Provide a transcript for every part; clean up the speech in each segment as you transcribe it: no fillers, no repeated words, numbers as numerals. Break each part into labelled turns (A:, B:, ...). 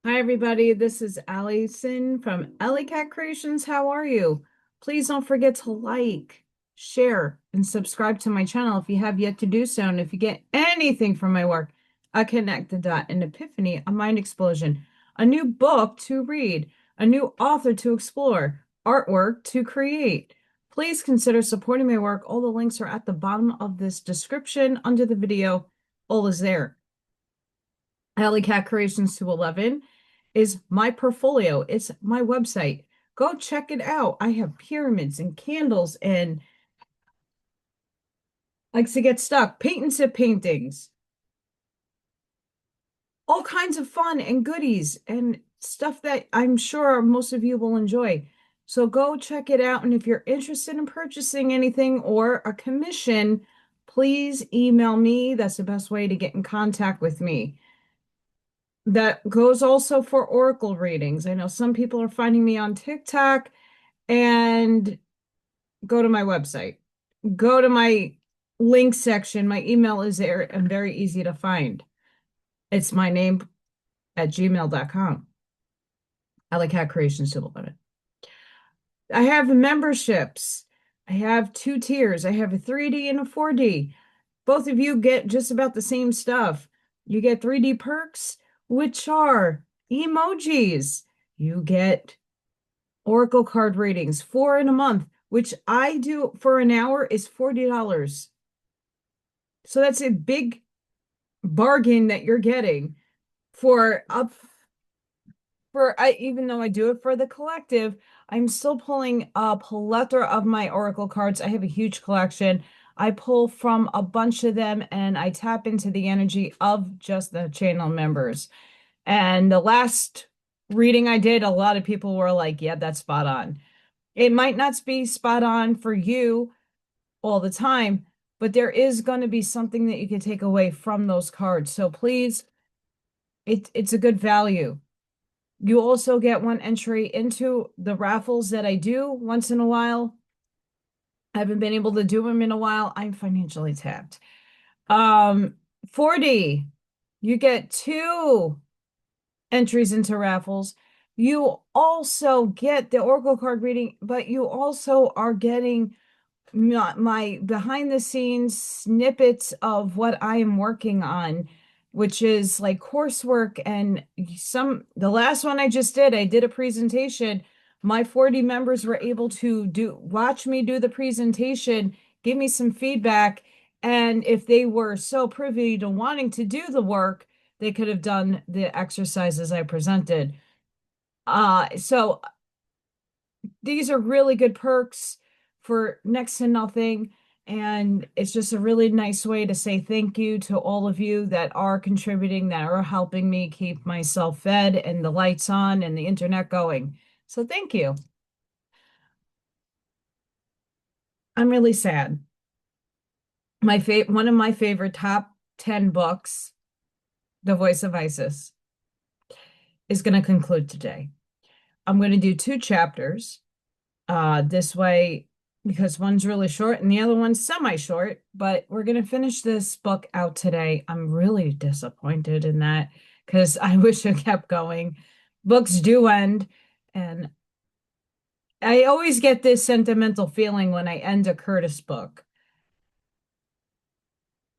A: Hi, everybody. This is Allison from Cat Creations. How are you? Please don't forget to like, share, and subscribe to my channel if you have yet to do so. And if you get anything from my work, a connect the dot, an epiphany, a mind explosion, a new book to read, a new author to explore, artwork to create, please consider supporting my work. All the links are at the bottom of this description under the video. All is there. Cat Creations211 is my portfolio. It's my website. Go check it out. I have pyramids and candles and likes to get stuck, paint and sip paintings, all kinds of fun and goodies and stuff that I'm sure most of you will enjoy. So go check it out. And if you're interested in purchasing anything or a commission, please email me. That's the best way to get in contact with me. That goes also for oracle readings. I know some people are finding me on TikTok, and go to my website. Go to my link section. My email is there and very easy to find. It's my name at gmail.com. I like Cat Creations to love it. I have memberships. I have two tiers. I have a 3D and a 4D. Both of you get just about the same stuff. You get 3D perks, which are emojis. You get Oracle card readings, 4 in a month, which I do for an hour is $40. So that's a big bargain that you're getting for up for I even though I do it for the collective, I'm still pulling a plethora of my Oracle cards. I have a huge collection. I pull from a bunch of them and I tap into the energy of just the channel members. And the last reading I did, a lot of people were like, yeah, that's spot on. It might not be spot on for you all the time, but there is going to be something that you can take away from those cards. So please, it's a good value. You also get one entry into the raffles that I do once in a while. I haven't been able to do them in a while. I'm financially tapped. Um, 40, you get two entries into raffles. You also get the Oracle card reading, but you also are getting my behind the scenes snippets of what I am working on, which is like coursework and the last one I just did, I did a presentation. My 40 members were able to watch me do the presentation, give me some feedback, and if they were so privy to wanting to do the work, they could have done the exercises I presented. So these are really good perks for next to nothing. And it's just a really nice way to say thank you to all of you that are contributing, that are helping me keep myself fed and the lights on and the internet going. So thank you. I'm really sad. One of my favorite top 10 books, The Voice of Isis, is going to conclude today. I'm going to do two chapters. This way, because one's really short and the other one's semi-short, but we're going to finish this book out today. I'm really disappointed in that because I wish it kept going. Books do end, and I always get this sentimental feeling when I end a Curtis book.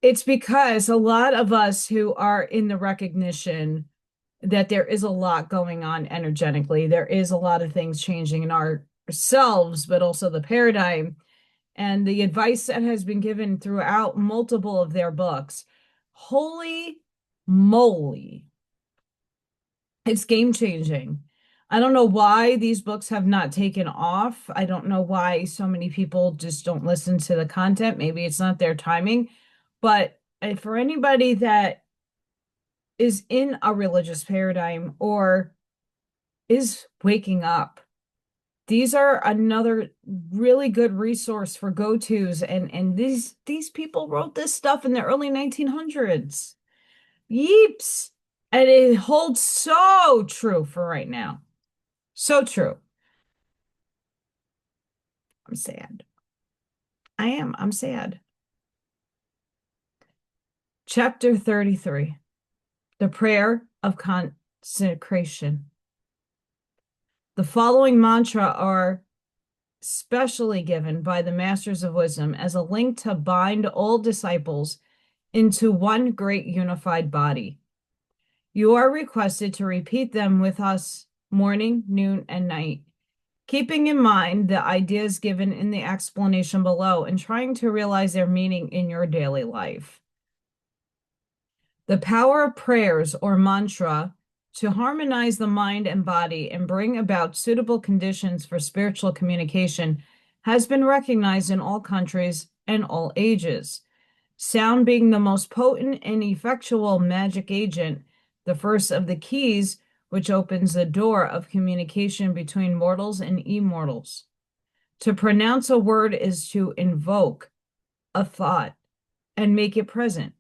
A: It's because a lot of us who are in the recognition that there is a lot going on energetically, there is a lot of things changing in ourselves, but also the paradigm and the advice that has been given throughout multiple of their books. Holy moly, it's game changing. I don't know why these books have not taken off. I don't know why so many people just don't listen to the content. Maybe it's not their timing. But for anybody that is in a religious paradigm or is waking up, these are another really good resource for go-tos, and these people wrote this stuff in the early 1900s. Yeeps. And it holds so true for right now. So true. I'm sad. I am. I'm sad. Chapter 33. The prayer of Consecration. The following mantra are specially given by the Masters of Wisdom as a link to bind all disciples into one great unified body. You are requested to repeat them with us morning, noon, and night, keeping in mind the ideas given in the explanation below and trying to realize their meaning in your daily life. The power of prayers or mantra to harmonize the mind and body and bring about suitable conditions for spiritual communication has been recognized in all countries and all ages. Sound being the most potent and effectual magic agent, the first of the keys which opens the door of communication between mortals and immortals. To pronounce a word is to invoke a thought and make it present.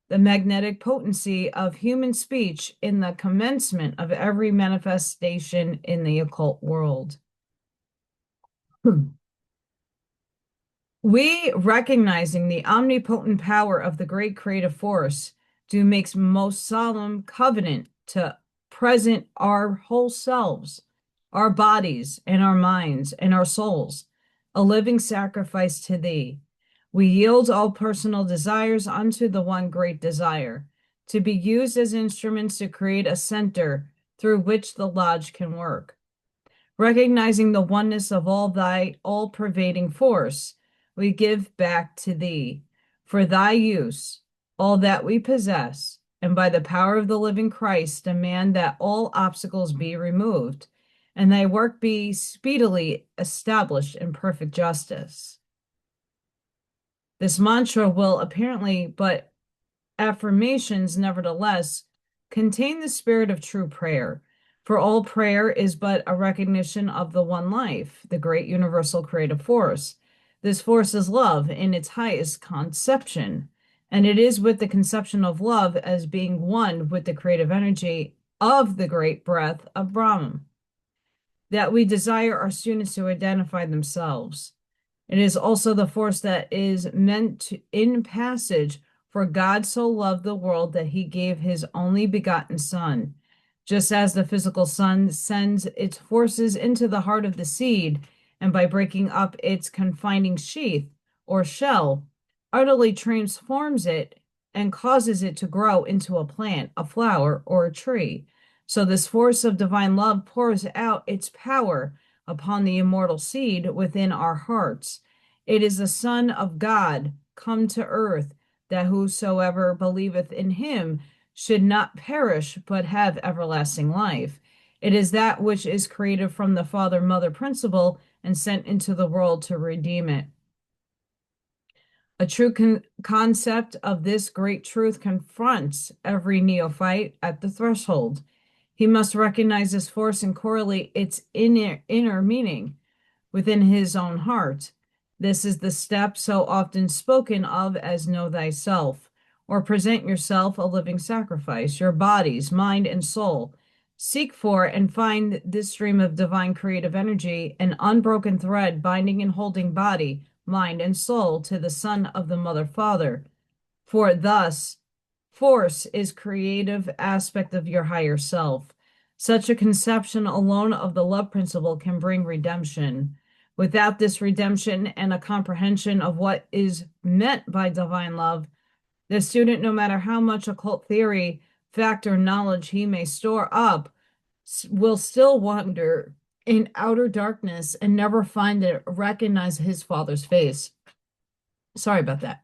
A: The magnetic potency of human speech in the commencement of every manifestation in the occult world. We, recognizing the omnipotent power of the great creative force, do make most solemn covenant to present our whole selves, our bodies and our minds and our souls, a living sacrifice to thee. We yield all personal desires unto the one great desire, to be used as instruments to create a center through which the lodge can work. Recognizing the oneness of all thy all-pervading force, we give back to thee, for thy use, all that we possess, and by the power of the living Christ, demand that all obstacles be removed, and thy work be speedily established in perfect justice. This mantra will apparently, but affirmations nevertheless, contain the spirit of true prayer. For all prayer is but a recognition of the one life, the great universal creative force. This force is love in its highest conception, and it is with the conception of love as being one with the creative energy of the great breath of Brahman that we desire our students to identify themselves. It is also the force that is meant to, in passage, for God so loved the world that he gave his only begotten Son. Just as the physical sun sends its forces into the heart of the seed, and by breaking up its confining sheath or shell, utterly transforms it and causes it to grow into a plant, a flower, or a tree. So this force of divine love pours out its power upon the immortal seed within our hearts. It is the Son of God come to earth, that whosoever believeth in him should not perish, but have everlasting life. It is that which is created from the father-mother principle and sent into the world to redeem it. A true concept of this great truth confronts every neophyte at the threshold. He must recognize this force and correlate its inner meaning within his own heart. This is the step so often spoken of as know thyself, or present yourself a living sacrifice, your bodies, mind, and soul. Seek for and find this stream of divine creative energy, an unbroken thread binding and holding body, mind, and soul to the Son of the Mother Father. For thus, force is creative aspect of your higher self. Such a conception alone of the love principle can bring redemption. Without this redemption and a comprehension of what is meant by divine love, the student, no matter how much occult theory, fact, or knowledge he may store up, will still wander in outer darkness and never find it, recognize his father's face. Sorry about that.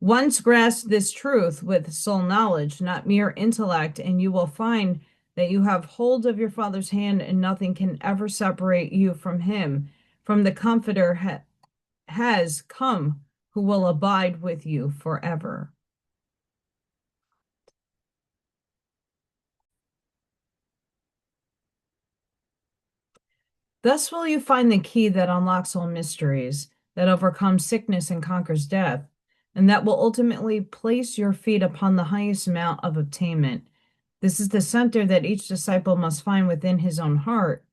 A: Once grasp this truth with soul knowledge, not mere intellect, and you will find that you have hold of your father's hand and nothing can ever separate you from him, from the Comforter has come, who will abide with you forever. Thus will you find the key that unlocks all mysteries, that overcomes sickness and conquers death, and that will ultimately place your feet upon the highest mount of attainment. This is the center that each disciple must find within his own heart,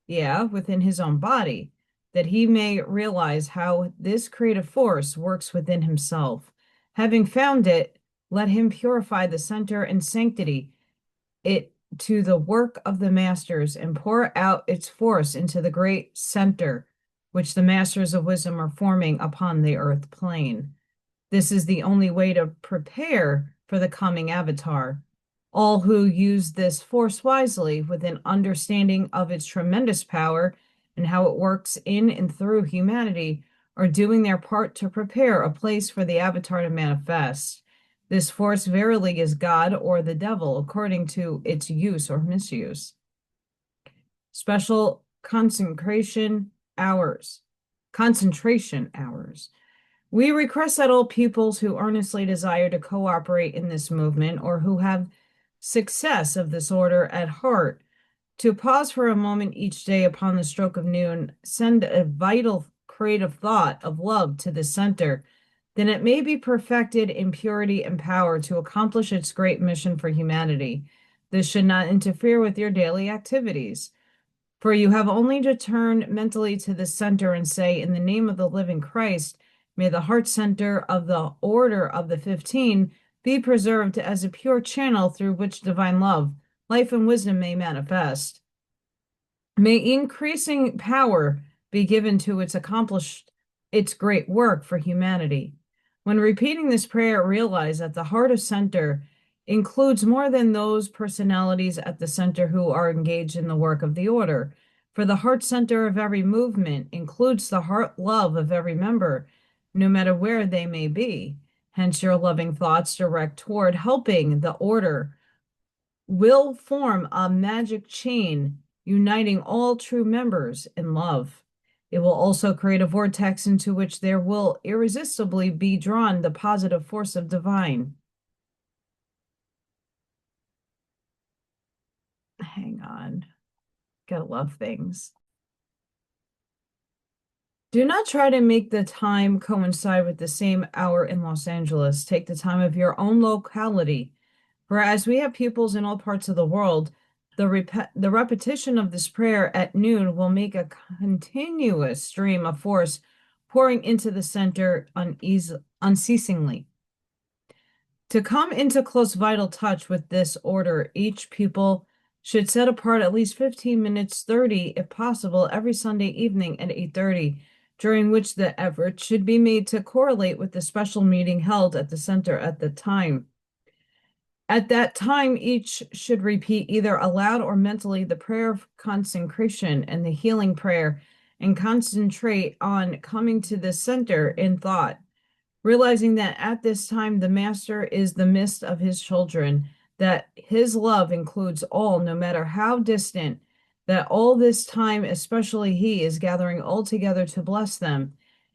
A: within his own body, that he may realize how this creative force works within himself. Having found it, let him purify the center and sanctity it to the work of the masters and pour out its force into the great center which the masters of wisdom are forming upon the earth plane. This is the only way to prepare for the coming avatar. All who use this force wisely with an understanding of its tremendous power and how it works in and through humanity are doing their part to prepare a place for the avatar to manifest. This force verily is God or the devil, according to its use or misuse. Special consecration hours. Concentration hours. We request that all pupils who earnestly desire to cooperate in this movement or who have success of this order at heart to pause for a moment each day upon the stroke of noon, send a vital creative thought of love to the center, then it may be perfected in purity and power to accomplish its great mission for humanity. This should not interfere with your daily activities. For you have only to turn mentally to the center and say, in the name of the living Christ, may the heart center of the order of the 15 be preserved as a pure channel through which divine love, life, and wisdom may manifest. May increasing power be given to its great work for humanity. When repeating this prayer, realize that the heart of center includes more than those personalities at the center who are engaged in the work of the order. For the heart center of every movement includes the heart love of every member, no matter where they may be. Hence, your loving thoughts direct toward helping the order will form a magic chain uniting all true members in love. It will also create a vortex into which there will irresistibly be drawn the positive force of divine. Hang on. Gotta love things. Do not try to make the time coincide with the same hour in Los Angeles. Take the time of your own locality. For as we have pupils in all parts of the world, the repetition of this prayer at noon will make a continuous stream of force pouring into the center unceasingly. To come into close vital touch with this order, each pupil should set apart at least 15 minutes, 30 if possible, every Sunday evening at 8:30, during which the effort should be made to correlate with the special meeting held at the center at the time. At that time, each should repeat either aloud or mentally the prayer of consecration and the healing prayer and concentrate on coming to the center in thought, realizing that at this time the Master is the midst of his children, that his love includes all, no matter how distant, that all this time, especially he, is gathering all together to bless them,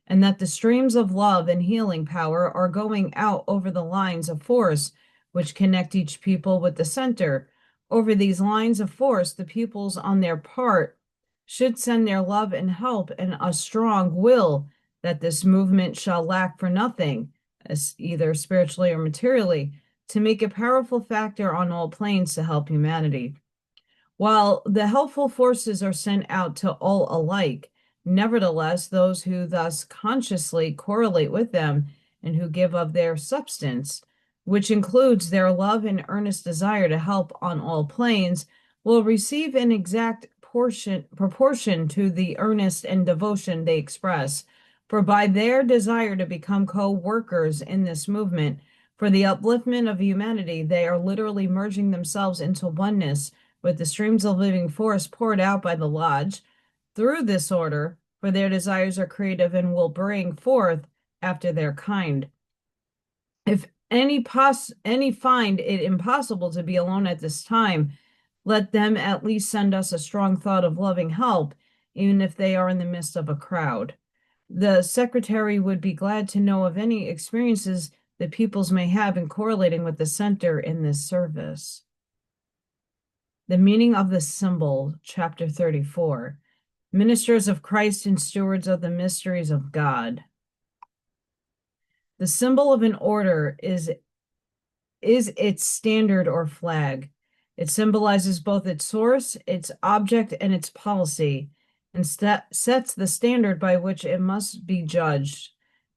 A: and that the streams of love and healing power are going out over the lines of force which connect each pupil with the center. Over these lines of force, the pupils on their part should send their love and help and a strong will that this movement shall lack for nothing, as either spiritually or materially, to make a powerful factor on all planes to help humanity. While the helpful forces are sent out to all alike, nevertheless, those who thus consciously correlate with them and who give of their substance, which includes their love and earnest desire to help on all planes, will receive an exact proportion to the earnest and devotion they express. For by their desire to become co-workers in this movement for the upliftment of humanity, they are literally merging themselves into oneness with the streams of living force poured out by the lodge through this order, for their desires are creative and will bring forth after their kind. If any find it impossible to be alone at this time, let them at least send us a strong thought of loving help, even if they are in the midst of a crowd. The secretary would be glad to know of any experiences that pupils may have in correlating with the center in this service. The meaning of the symbol, chapter 34. Ministers of Christ and stewards of the mysteries of God. The symbol of an order is its standard or flag. It symbolizes both its source, its object, and its policy, and sets the standard by which it must be judged.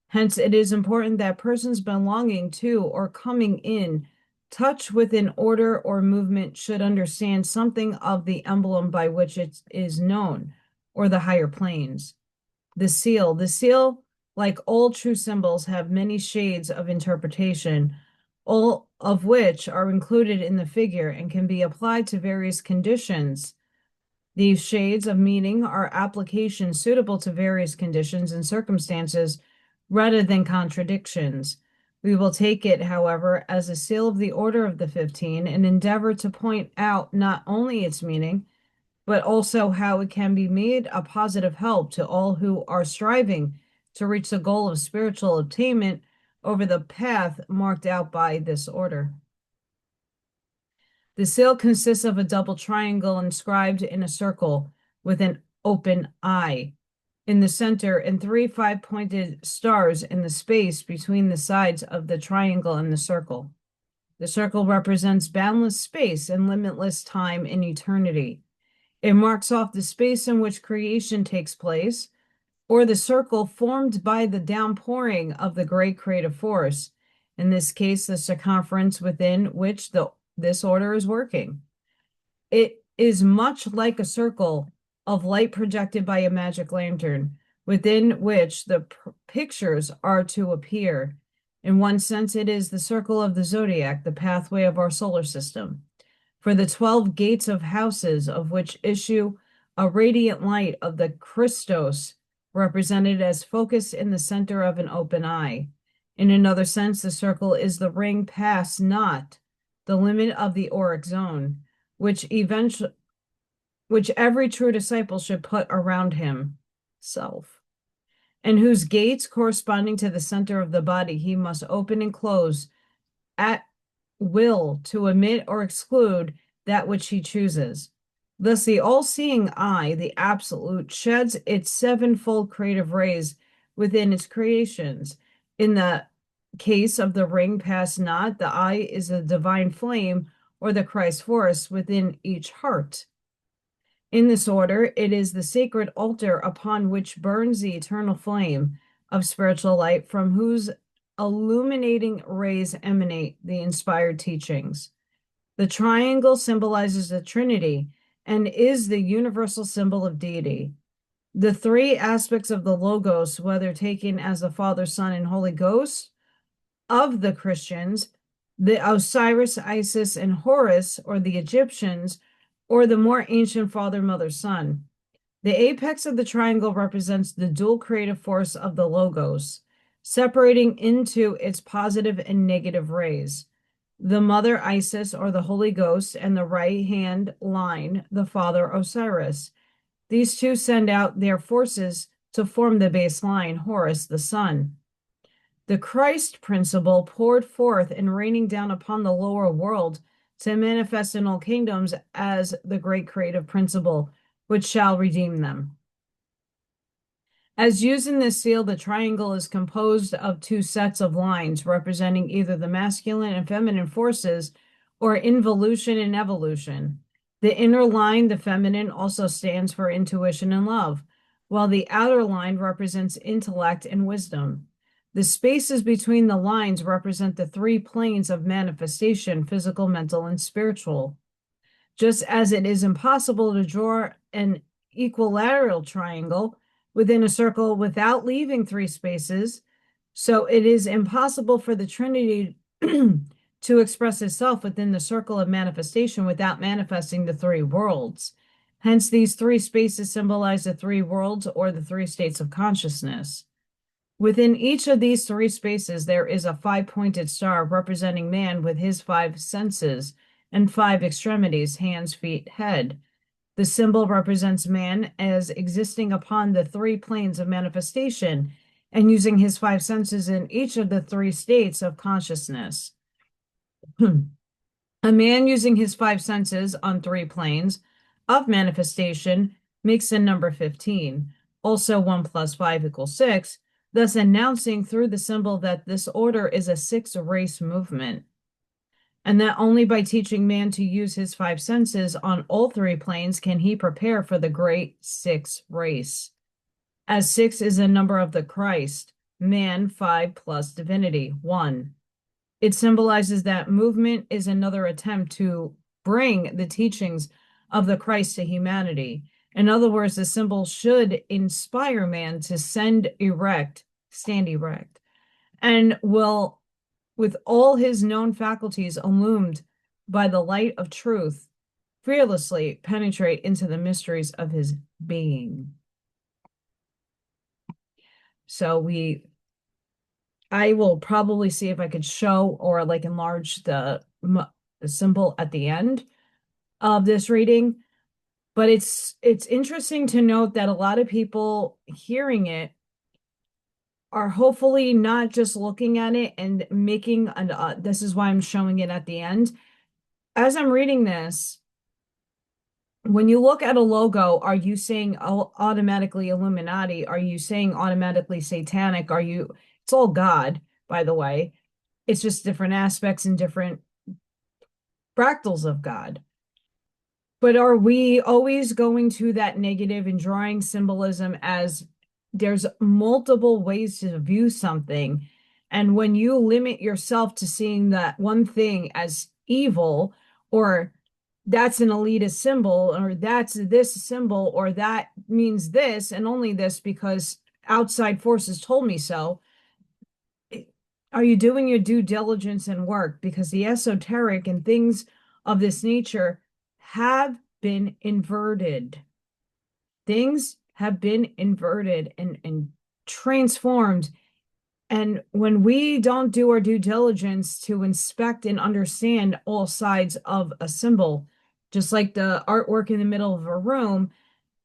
A: Hence, it is important that persons belonging to or coming in touch within order or movement should understand something of the emblem by which it is known, or the higher planes. The seal, like all true symbols, have many shades of interpretation, all of which are included in the figure and can be applied to various conditions. These shades of meaning are applications suitable to various conditions and circumstances rather than contradictions. We will take it, however, as a seal of the Order of the 15 and endeavor to point out not only its meaning, but also how it can be made a positive help to all who are striving to reach the goal of spiritual attainment over the path marked out by this order. The seal consists of a double triangle inscribed in a circle with an open eye in the center and three five-pointed stars in the space between the sides of the triangle and the circle. The circle represents boundless space and limitless time and eternity. It marks off the space in which creation takes place, or the circle formed by the downpouring of the great creative force, in this case, the circumference within which this order is working. It is much like a circle of light projected by a magic lantern, within which the pictures are to appear. In one sense, it is the circle of the zodiac, the pathway of our solar system. For the 12 gates of houses of which issue a radiant light of the Christos, represented as focused in the center of an open eye. In another sense, the circle is the ring past not the limit of the auric zone, which every true disciple should put around himself, and whose gates corresponding to the center of the body he must open and close at will to admit or exclude that which he chooses. Thus, the all-seeing eye, the absolute, sheds its sevenfold creative rays within its creations. In the case of the ring past not, the eye is a divine flame or the Christ force within each heart. In this order, it is the sacred altar upon which burns the eternal flame of spiritual light, from whose illuminating rays emanate the inspired teachings. The triangle symbolizes the Trinity and is the universal symbol of deity. The three aspects of the Logos, whether taken as the Father, Son, and Holy Ghost of the Christians, the Osiris, Isis, and Horus, or the Egyptians, or the more ancient Father, Mother, Son. The apex of the triangle represents the dual creative force of the Logos, separating into its positive and negative rays. The Mother Isis, or the Holy Ghost, and the right-hand line, the Father Osiris. These two send out their forces to form the base line, Horus, the Sun. The Christ principle poured forth and raining down upon the lower world to manifest in all kingdoms as the great creative principle, which shall redeem them. As used in this seal, the triangle is composed of two sets of lines representing either the masculine and feminine forces or involution and evolution. The inner line, the feminine, also stands for intuition and love, while the outer line represents intellect and wisdom. The spaces between the lines represent the three planes of manifestation, physical, mental, and spiritual. Just as it is impossible to draw an equilateral triangle within a circle without leaving three spaces, so it is impossible for the Trinity to express itself within the circle of manifestation without manifesting the three worlds. Hence, these three spaces symbolize the three worlds or the three states of consciousness. Within each of these three spaces, there is a five-pointed star representing man with his five senses and five extremities, hands, feet, head. The symbol represents man as existing upon the three planes of manifestation and using his five senses in each of the three states of consciousness. A man using his five senses on three planes of manifestation makes the number 15. Also, 1 + 5 = 6, thus announcing through the symbol that this order is a six-race movement, and that only by teaching man to use his five senses on all three planes can he prepare for the great six race. As 6 is a number of the Christ, man 5 plus divinity 1. It symbolizes that movement is another attempt to bring the teachings of the Christ to humanity. In other words, the symbol should inspire man to stand erect, and will, with all his known faculties illumined by the light of truth, fearlessly penetrate into the mysteries of his being. So I will probably see if I could show or like enlarge the symbol at the end of this reading. But it's interesting to note that a lot of people hearing it are hopefully not just looking at it and making this is why I'm showing it at the end. As I'm reading this, when you look at a logo, are you saying automatically Illuminati? Are you saying automatically satanic? It's all God, by the way. It's just different aspects and different fractals of God. But are we always going to that negative and drawing symbolism as there's multiple ways to view something? And when you limit yourself to seeing that one thing as evil, or that's an elitist symbol, or that's this symbol, or that means this and only this because outside forces told me so, are you doing your due diligence and work? Because the esoteric and things of this nature have been inverted. Things have been inverted and transformed. And when we don't do our due diligence to inspect and understand all sides of a symbol, just like the artwork in the middle of a room,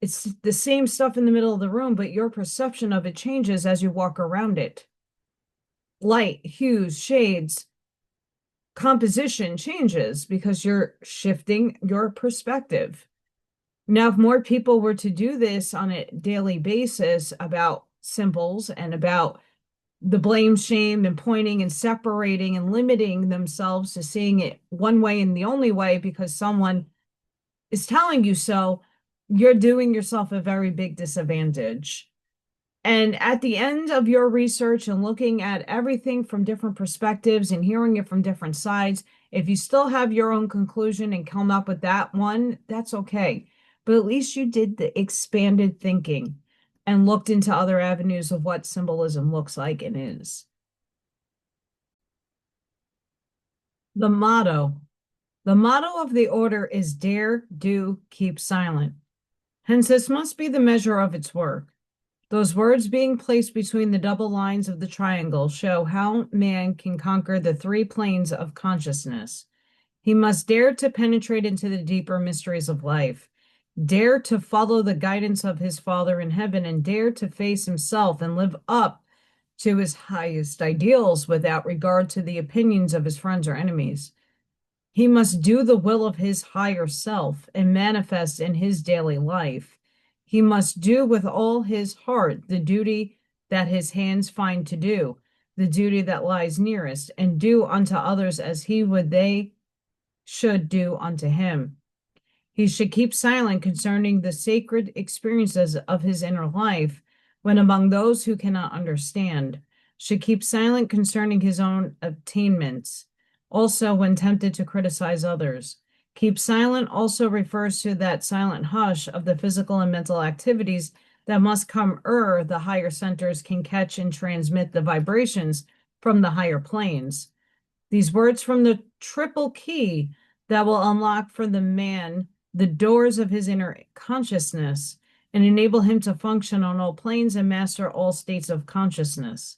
A: it's the same stuff in the middle of the room, but your perception of it changes as you walk around it. Light, hues, shades, composition changes because you're shifting your perspective. Now, if more people were to do this on a daily basis about symbols and about the blame, shame, and pointing and separating and limiting themselves to seeing it one way and the only way because someone is telling you so, you're doing yourself a very big disadvantage. And at the end of your research and looking at everything from different perspectives and hearing it from different sides, if you still have your own conclusion and come up with that one, that's okay. But at least you did the expanded thinking and looked into other avenues of what symbolism looks like and is. The motto. The motto of the order is dare, do, keep silent. Hence, this must be the measure of its work. Those words being placed between the double lines of the triangle show how man can conquer the three planes of consciousness. He must dare to penetrate into the deeper mysteries of life, dare to follow the guidance of his Father in heaven, and dare to face himself and live up to his highest ideals without regard to the opinions of his friends or enemies. He must do the will of his higher self and manifest in his daily life. He must do with all his heart the duty that his hands find to do, the duty that lies nearest, and do unto others as he would they should do unto him. He should keep silent concerning the sacred experiences of his inner life when among those who cannot understand, should keep silent concerning his own attainments, also when tempted to criticize others. Keep silent also refers to that silent hush of the physical and mental activities that must come the higher centers can catch and transmit the vibrations from the higher planes. These words from the triple key that will unlock for the man the doors of his inner consciousness and enable him to function on all planes and master all states of consciousness.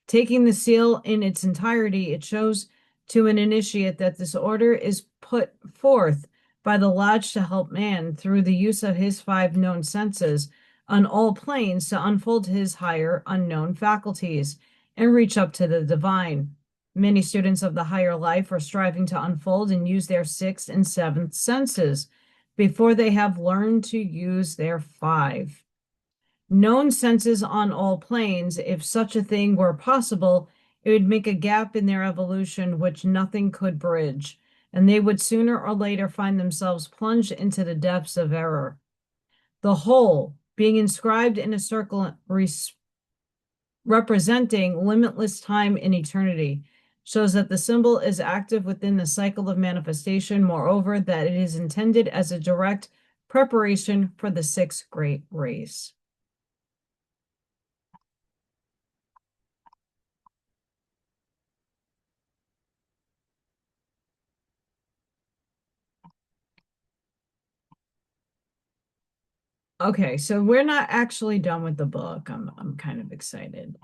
A: Taking the seal in its entirety, it shows to an initiate that this order is put forth by the Lodge to help man through the use of his five known senses on all planes to unfold his higher unknown faculties and reach up to the divine. Many students of the higher life are striving to unfold and use their sixth and seventh senses before they have learned to use their five known senses on all planes. If such a thing were possible, it would make a gap in their evolution which nothing could bridge, and they would sooner or later find themselves plunged into the depths of error. The whole being inscribed in a circle representing limitless time and eternity. shows that the symbol is active within the cycle of manifestation. Moreover, that it is intended as a direct preparation for the sixth great race. Okay, so we're not actually done with the book. I'm kind of excited.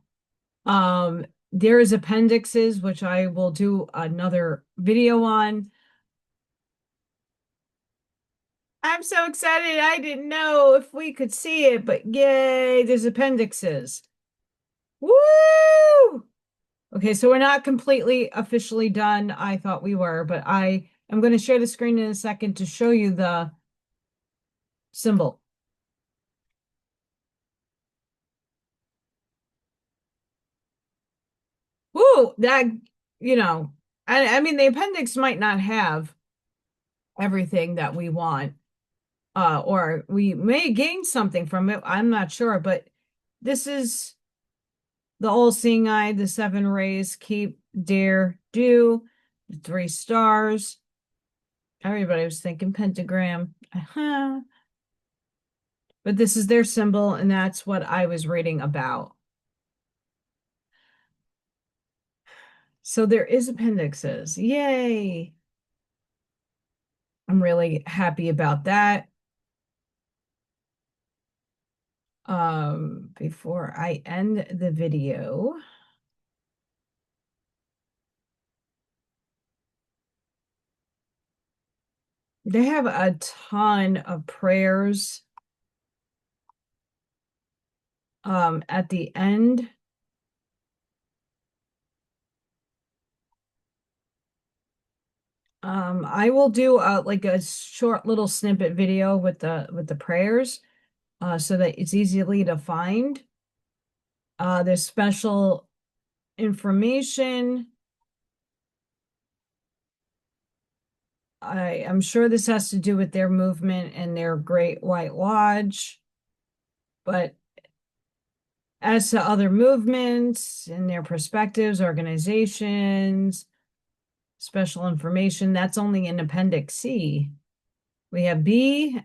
A: There is appendixes, which I will do another video on. I'm so excited. I didn't know if we could see it, but yay, there's appendixes. Woo! Okay, so we're not completely officially done. I thought we were, but I am going to share the screen in a second to show you the symbol. Woo! That, you know, I mean, the appendix might not have everything that we want, or we may gain something from it. I'm not sure, but this is the all-seeing eye, the seven rays, keep, dare, do, the three stars. Everybody was thinking pentagram. But this is their symbol, and that's what I was reading about. So there is appendixes. Yay! I'm really happy about that. Before I end the video, they have a ton of prayers at the end. I will do like a short little snippet video with the prayers so that it's easily to find. There's special information. I'm sure this has to do with their movement and their Great White Lodge, but as to other movements and their perspectives, organizations, special information, that's only in Appendix C. We have B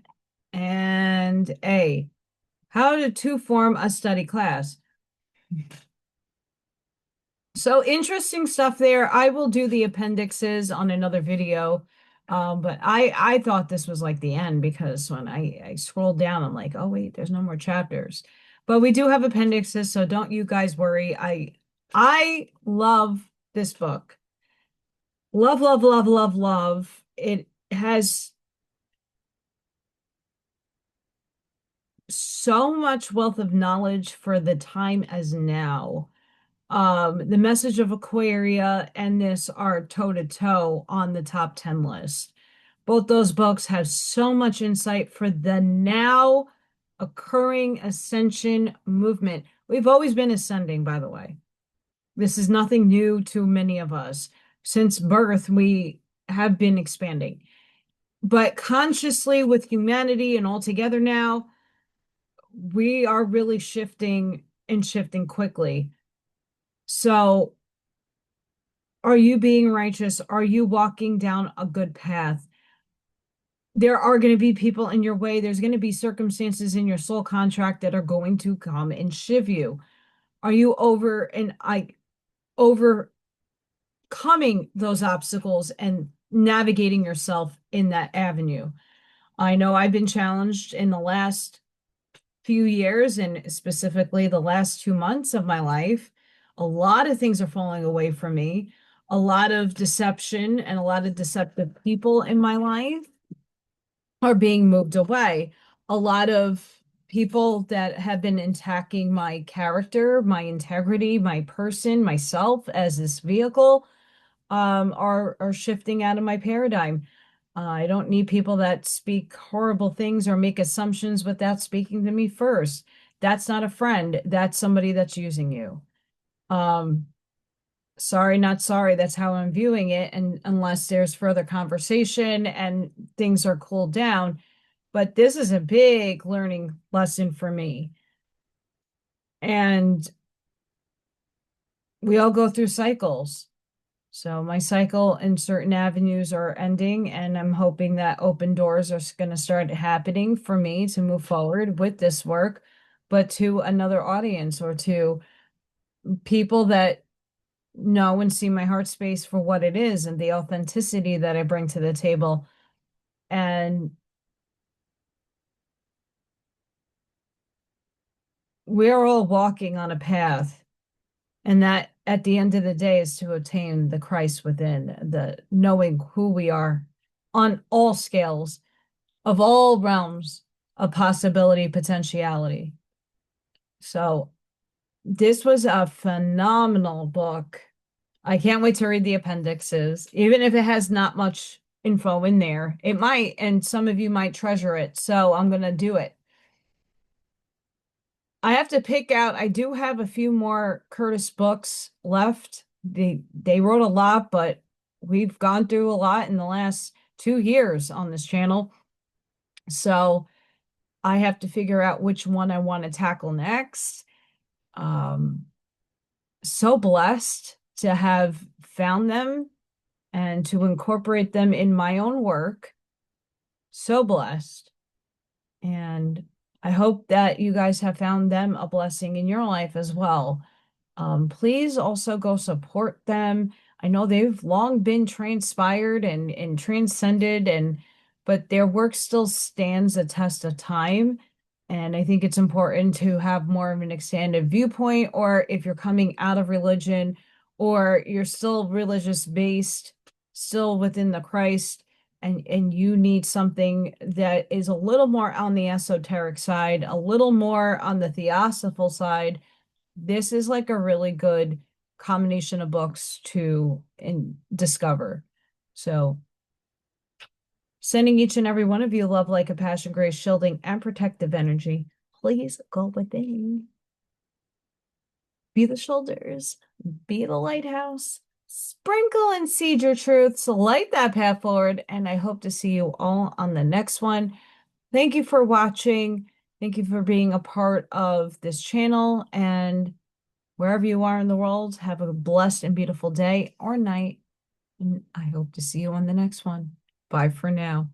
A: and A. How to form a study class. So interesting stuff there. I will do the appendixes on another video. But I thought this was like the end because when I scrolled down, I'm like, oh wait, there's no more chapters. But we do have appendixes, so don't you guys worry. I love this book. Love, love, love, love, love. It has so much wealth of knowledge for the time as now. The Message of Aquaria and this are toe to toe on the top 10 list. Both those books have so much insight for the now occurring ascension movement. We've always been ascending, by the way. This is nothing new to many of us. Since birth, we have been expanding. But consciously with humanity and all together now, we are really shifting and shifting quickly. So, are you being righteous? Are you walking down a good path? There are going to be people in your way. There's going to be circumstances in your soul contract that are going to come and shiv you. Are you overcoming those obstacles and navigating yourself in that avenue? I know I've been challenged in the last few years and specifically the last 2 months of my life. A lot of things are falling away from me, a lot of deception and a lot of deceptive people in my life are being moved away. A lot of people that have been attacking my character, my integrity, my person, myself as this vehicle, are shifting out of my paradigm. I don't need people that speak horrible things or make assumptions without speaking to me first. That's not a friend. That's somebody that's using you. Um, Sorry, not sorry. That's how I'm viewing it. And unless there's further conversation and things are cooled down, but this is a big learning lesson for me. And we all go through cycles. So my cycle in certain avenues are ending, and I'm hoping that open doors are going to start happening for me to move forward with this work, but to another audience or to people that know and see my heart space for what it is and the authenticity that I bring to the table. And we're all walking on a path. And that at the end of the day is to attain the Christ within, the knowing who we are on all scales of all realms of possibility, potentiality. So this was a phenomenal book. I can't wait to read the appendixes, even if it has not much info in there. It might, and some of you might treasure it. So I'm going to do it. I have to pick out, I do have a few more Curtis books left. They wrote a lot, but we've gone through a lot in the last 2 years on this channel. So I have to figure out which one I want to tackle next. Um, so blessed to have found them and to incorporate them in my own work. So blessed. And I hope that you guys have found them a blessing in your life as well. Please also go support them. I know they've long been transpired and transcended, but their work still stands a test of time. And I think it's important to have more of an extended viewpoint, or if you're coming out of religion or you're still religious based, still within the Christ, and you need something that is a little more on the esoteric side, a little more on the theosophical side, this is like a really good combination of books to discover. So sending each and every one of you love, like a passion, grace, shielding, and protective energy. Please go within. Be the shoulders, be the lighthouse, sprinkle and seed your truths, light that path forward, and I hope to see you all on the next one. Thank you for watching. Thank you for being a part of this channel, and wherever you are in the world, have a blessed and beautiful day or night. And I hope to see you on the next one. Bye for now.